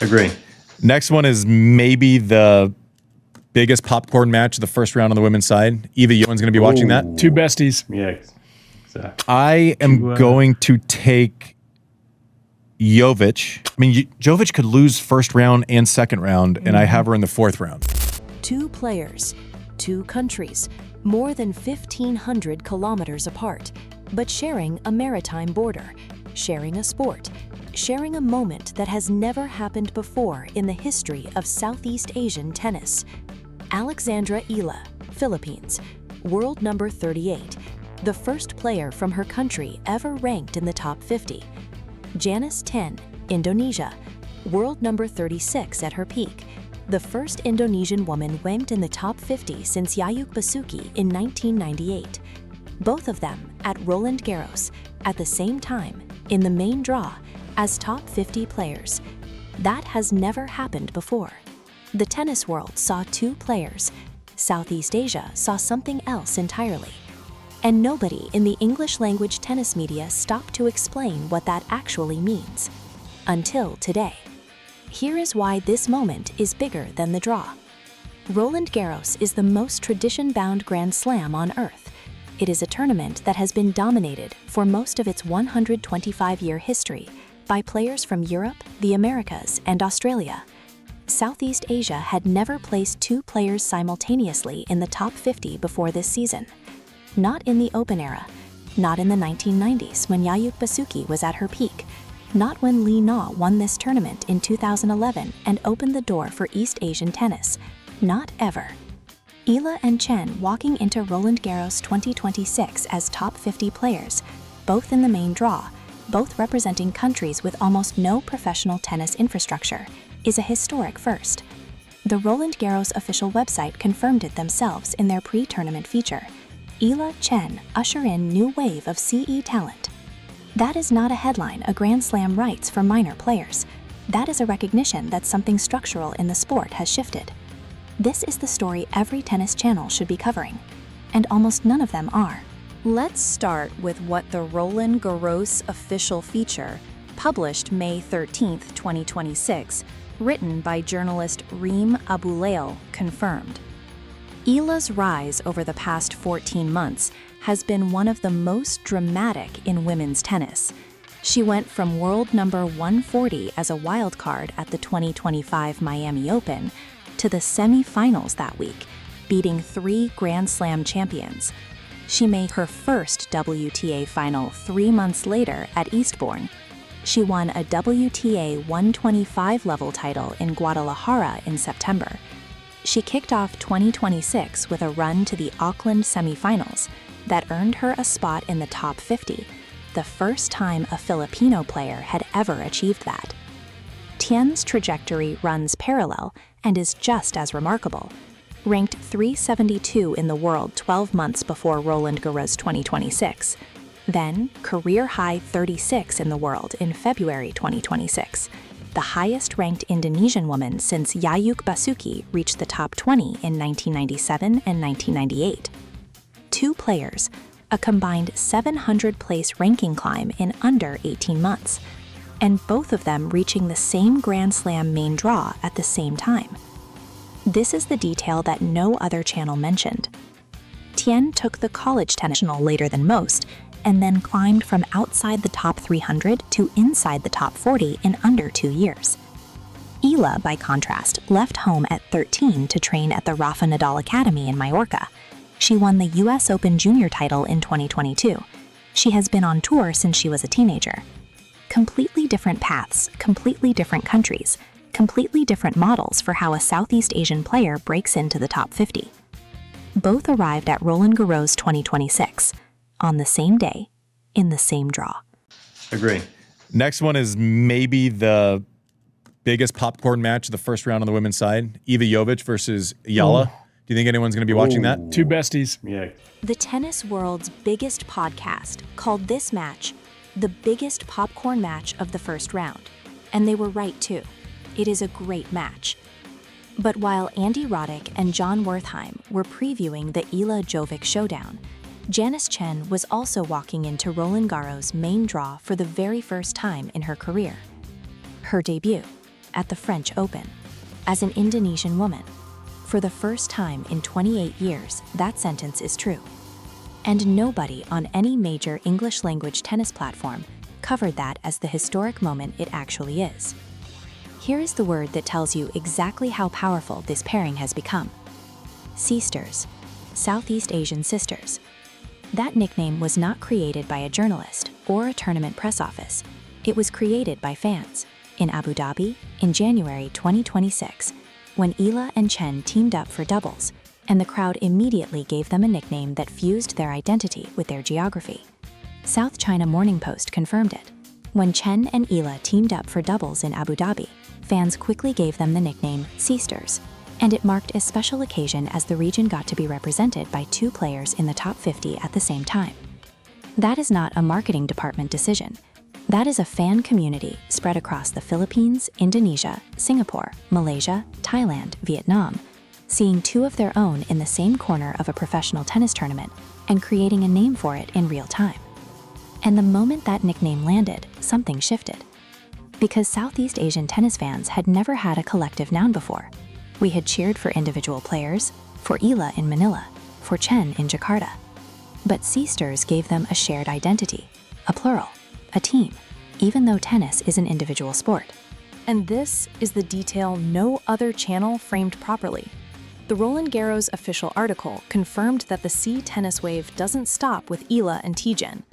Agree. Next one is maybe the biggest popcorn match of the first round on the women's side. Eva, you one's going to be watching that. Two besties. Yeah, exactly. I am going to take Jovic. I mean, Jovic could lose first round and second round, and I have her in the fourth round. Two players, two countries, more than 1,500 kilometers apart, but sharing a maritime border, sharing a sport, sharing a moment that has never happened before in the history of Southeast Asian tennis. Alexandra Eala, Philippines, world number 38, the first player from her country ever ranked in the top 50. Janice Tjen, Indonesia, world number 36 at her peak, the first Indonesian woman ranked in the top 50 since Yayuk Basuki in 1998. Both of them at Roland Garros at the same time in the main draw as top 50 players. That has never happened before. The tennis world saw two players. Southeast Asia saw something else entirely. And nobody in the English language tennis media stopped to explain what that actually means. Until today. Here is why this moment is bigger than the draw. Roland Garros is the most tradition-bound Grand Slam on earth. It is a tournament that has been dominated for most of its 125-year history by players from Europe, the Americas, and Australia. Southeast Asia had never placed two players simultaneously in the top 50 before this season. Not in the Open era, not in the 1990s when Yayuk Basuki was at her peak, not when Li Na won this tournament in 2011 and opened the door for East Asian tennis. Not ever. Eala and Tjen walking into Roland Garros 2026 as top 50 players, both in the main draw, both representing countries with almost no professional tennis infrastructure, is a historic first. The Roland Garros official website confirmed it themselves in their pre-tournament feature. Eala Tjen usher in new wave of CE talent. That is not a headline a Grand Slam writes for minor players. That is a recognition that something structural in the sport has shifted. This is the story every tennis channel should be covering, and almost none of them are. Let's start with what the Roland Garros official feature, published May 13, 2026, written by journalist Reem Abouleil, confirmed. Eala's rise over the past 14 months has been one of the most dramatic in women's tennis. She went from world number 140 as a wildcard at the 2025 Miami Open to the semi-finals that week, beating 3 Grand Slam champions. She made her first WTA final 3 months later at Eastbourne. She won a WTA 125 level title in Guadalajara in September. She kicked off 2026 with a run to the Auckland semifinals that earned her a spot in the top 50, the first time a Filipino player had ever achieved that. Tjen's trajectory runs parallel and is just as remarkable. Ranked 372 in the world 12 months before Roland Garros 2026. Then, career high 36 in the world in February 2026, the highest-ranked Indonesian woman since Yayuk Basuki reached the top 20 in 1997 and 1998. Two players, a combined 700-place ranking climb in under 18 months, and both of them reaching the same Grand Slam main draw at the same time. This is the detail that no other channel mentioned. Tjen took the college tennis later than most, and then climbed from outside the top 300 to inside the top 40 in under 2 years. Eala, by contrast, left home at 13 to train at the Rafa Nadal Academy in Mallorca. She won the US Open Junior title in 2022. She has been on tour since she was a teenager. Completely different paths, completely different countries, completely different models for how a Southeast Asian player breaks into the top 50. Both arrived at Roland Garros 2026, on the same day, in the same draw. Agree. Next one is maybe the biggest popcorn match of the first round on the women's side. Eva Jovic versus Eala. Do you think anyone's going to be watching that? Two besties. Yeah. The tennis world's biggest podcast called this match the biggest popcorn match of the first round. And they were right too. It is a great match. But while Andy Roddick and John Wertheim were previewing the Eala Jovic showdown, Janice Tjen was also walking into Roland Garros' main draw for the very first time in her career. Her debut at the French Open as an Indonesian woman. For the first time in 28 years, that sentence is true. And nobody on any major English-language tennis platform covered that as the historic moment it actually is. Here is the word that tells you exactly how powerful this pairing has become. Sisters, Southeast Asian sisters. That nickname was not created by a journalist or a tournament press office. It was created by fans in Abu Dhabi in January 2026, when Eala and Tjen teamed up for doubles, and the crowd immediately gave them a nickname that fused their identity with their geography. South China Morning Post confirmed it. When Tjen and Eala teamed up for doubles in Abu Dhabi, fans quickly gave them the nickname Sisters, and it marked a special occasion as the region got to be represented by two players in the top 50 at the same time. That is not a marketing department decision. That is a fan community spread across the Philippines, Indonesia, Singapore, Malaysia, Thailand, Vietnam, seeing two of their own in the same corner of a professional tennis tournament and creating a name for it in real time. And the moment that nickname landed, something shifted. Because Southeast Asian tennis fans had never had a collective noun before. We had cheered for individual players, for Eala in Manila, for Tjen in Jakarta. But Sisters gave them a shared identity, a plural, a team, even though tennis is an individual sport. And this is the detail no other channel framed properly. The Roland Garros official article confirmed that the sea tennis wave doesn't stop with Eala and Tjen.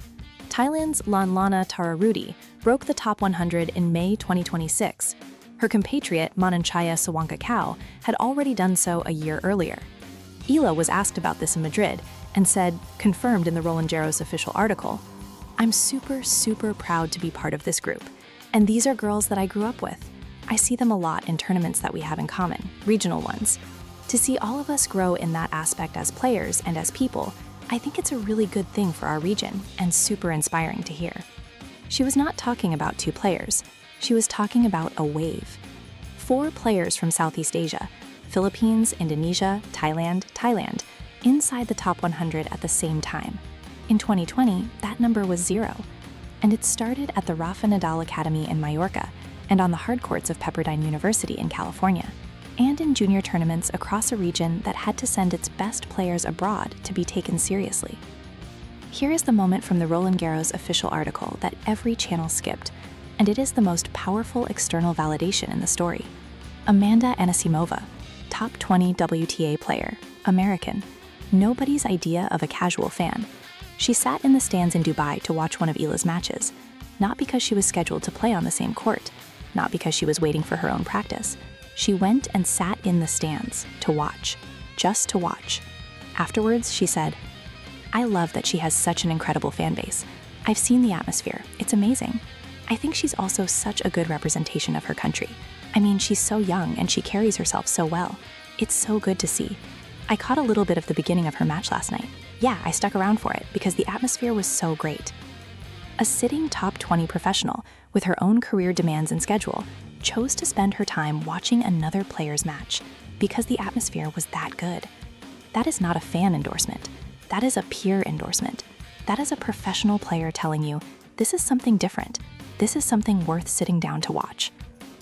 Thailand's Lanlana Tararudi broke the top 100 in May 2026. Her compatriot Mananchaya Sawangkakau had already done so a year earlier. Eala was asked about this in Madrid and said, confirmed in the Roland Garros official article, "I'm super proud to be part of this group. And these are girls that I grew up with. I see them a lot in tournaments that we have in common, regional ones. To see all of us grow in that aspect as players and as people, I think it's a really good thing for our region and super inspiring to hear." She was not talking about two players. She was talking about a wave. 4 players from Southeast Asia, Philippines, Indonesia, Thailand, inside the top 100 at the same time. In 2020, that number was 0. And it started at the Rafa Nadal Academy in Mallorca and on the hard courts of Pepperdine University in California, and in junior tournaments across a region that had to send its best players abroad to be taken seriously. Here is the moment from the Roland Garros official article that every channel skipped, and it is the most powerful external validation in the story. Amanda Anisimova, top 20 WTA player, American, nobody's idea of a casual fan. She sat in the stands in Dubai to watch one of Eala's matches, not because she was scheduled to play on the same court, not because she was waiting for her own practice. She went and sat in the stands to watch, just to watch. Afterwards, she said, "I love that she has such an incredible fan base. I've seen the atmosphere. It's amazing. I think she's also such a good representation of her country. I mean, she's so young and she carries herself so well. It's so good to see. I caught a little bit of the beginning of her match last night. Yeah, I stuck around for it because the atmosphere was so great." A sitting top 20 professional with her own career demands and schedule chose to spend her time watching another player's match because the atmosphere was that good. That is not a fan endorsement. That is a peer endorsement. That is a professional player telling you, this is something different. This is something worth sitting down to watch.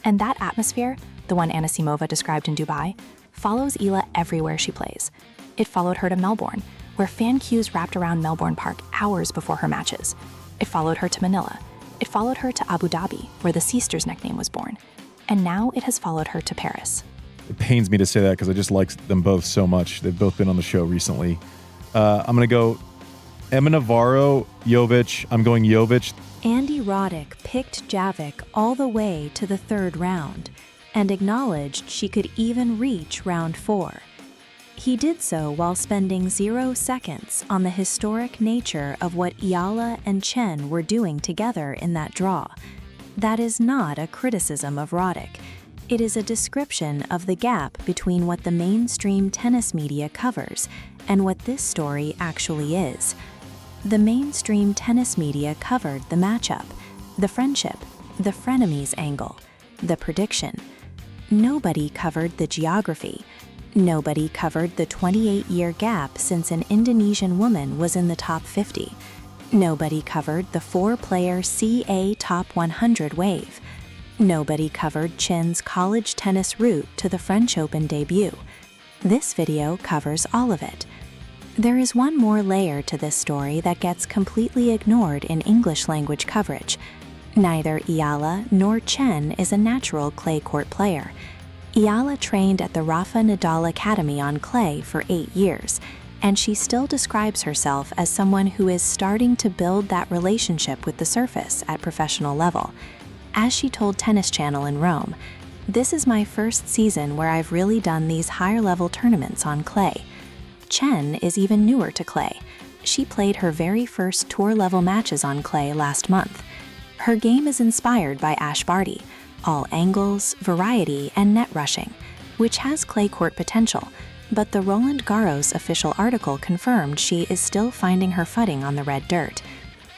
And that atmosphere, the one Anisimova described in Dubai, follows Eala everywhere she plays. It followed her to Melbourne, where fan queues wrapped around Melbourne Park hours before her matches. It followed her to Manila. It followed her to Abu Dhabi, where the Sisters nickname was born. And now it has followed her to Paris. It pains me to say that because I just like them both so much. They've both been on the show recently. I'm going to go Emma Navarro, Jovic. I'm going Jovic. Andy Roddick picked Javik all the way to the 3rd round and acknowledged she could even reach round 4. He did so while spending 0 seconds on the historic nature of what Eala and Tjen were doing together in that draw. That is not a criticism of Roddick. It is a description of the gap between what the mainstream tennis media covers and what this story actually is. The mainstream tennis media covered the matchup, the friendship, the frenemies angle, the prediction. Nobody covered the geography. Nobody covered the 28-year gap since an Indonesian woman was in the top 50. Nobody covered the 4-player CA Top 100 wave. Nobody covered Tjen's college tennis route to the French Open debut. This video covers all of it. There is one more layer to this story that gets completely ignored in English language coverage. Neither Eala nor Tjen is a natural clay court player. Eala trained at the Rafa Nadal Academy on clay for 8 years, and she still describes herself as someone who is starting to build that relationship with the surface at professional level. As she told Tennis Channel in Rome, "This is my first season where I've really done these higher-level tournaments on clay." Tjen is even newer to clay. She played her very first tour-level matches on clay last month. Her game is inspired by Ash Barty, all angles, variety, and net rushing, which has clay court potential, but the Roland Garros official article confirmed she is still finding her footing on the red dirt.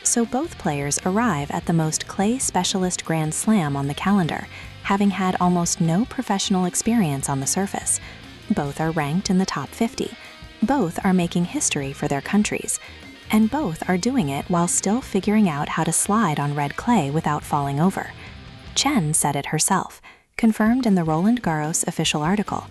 So both players arrive at the most clay specialist Grand Slam on the calendar, having had almost no professional experience on the surface. Both are ranked in the top 50. Both are making history for their countries. And both are doing it while still figuring out how to slide on red clay without falling over. Tjen said it herself, confirmed in the Roland Garros official article.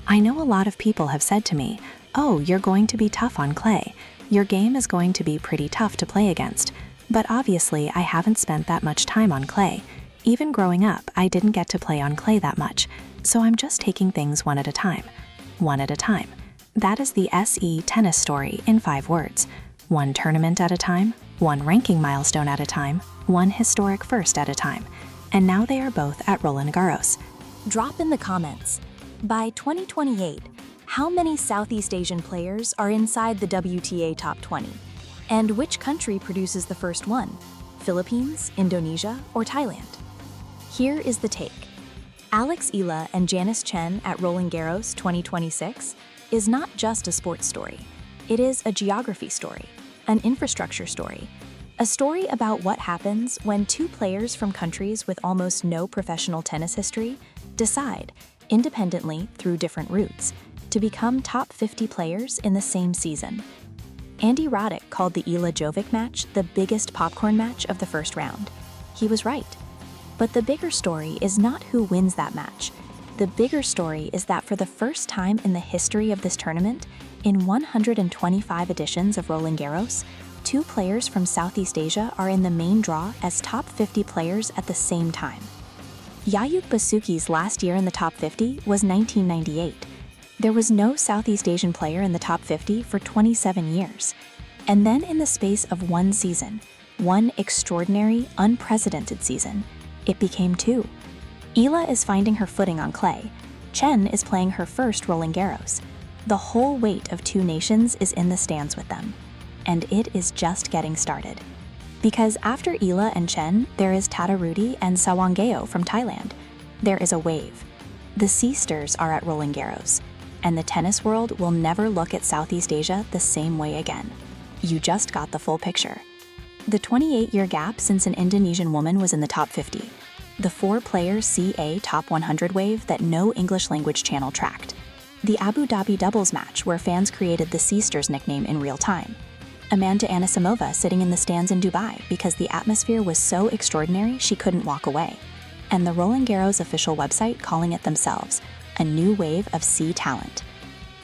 "I know a lot of people have said to me, 'Oh, you're going to be tough on clay. Your game is going to be pretty tough to play against.' But obviously I haven't spent that much time on clay. Even growing up, I didn't get to play on clay that much, so I'm just taking things one at a time. One at a time." That is the SE tennis story in 5 words. One tournament at a time, one ranking milestone at a time, one historic first at a time. And now they are both at Roland Garros. Drop in the comments. By 2028, how many Southeast Asian players are inside the WTA Top 20? And which country produces the first one? Philippines, Indonesia, or Thailand? Here is the take. Eala and Janice Tjen at Roland Garros 2026 is not just a sports story. It is a geography story, an infrastructure story, a story about what happens when 2 players from countries with almost no professional tennis history decide, independently through different routes, to become top 50 players in the same season. Andy Roddick called the Eala-Jovic match the biggest popcorn match of the first round. He was right. But the bigger story is not who wins that match. The bigger story is that for the first time in the history of this tournament, in 125 editions of Roland Garros, 2 players from Southeast Asia are in the main draw as top 50 players at the same time. Yayuk Basuki's last year in the top 50 was 1998. There was no Southeast Asian player in the top 50 for 27 years. And then in the space of one season, one extraordinary, unprecedented season, it became 2. Eala is finding her footing on clay. Tjen is playing her first Roland Garros. The whole weight of 2 nations is in the stands with them. And it is just getting started. Because after Eala and Tjen, there is Tatarudi and Sawangeo from Thailand. There is a wave. The Sisters are at Roland Garros. And the tennis world will never look at Southeast Asia the same way again. You just got the full picture. The 28-year gap since an Indonesian woman was in the top 50. The 4-player CA Top 100 wave that no English language channel tracked. The Abu Dhabi doubles match where fans created the Sisters nickname in real time. Amanda Anisimova sitting in the stands in Dubai because the atmosphere was so extraordinary she couldn't walk away. And the Roland Garros official website calling it themselves, a new wave of C talent.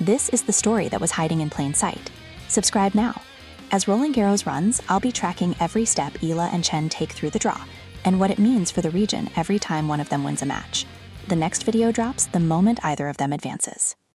This is the story that was hiding in plain sight. Subscribe now. As Roland Garros runs, I'll be tracking every step Eala and Tjen take through the draw, and what it means for the region every time one of them wins a match. The next video drops the moment either of them advances.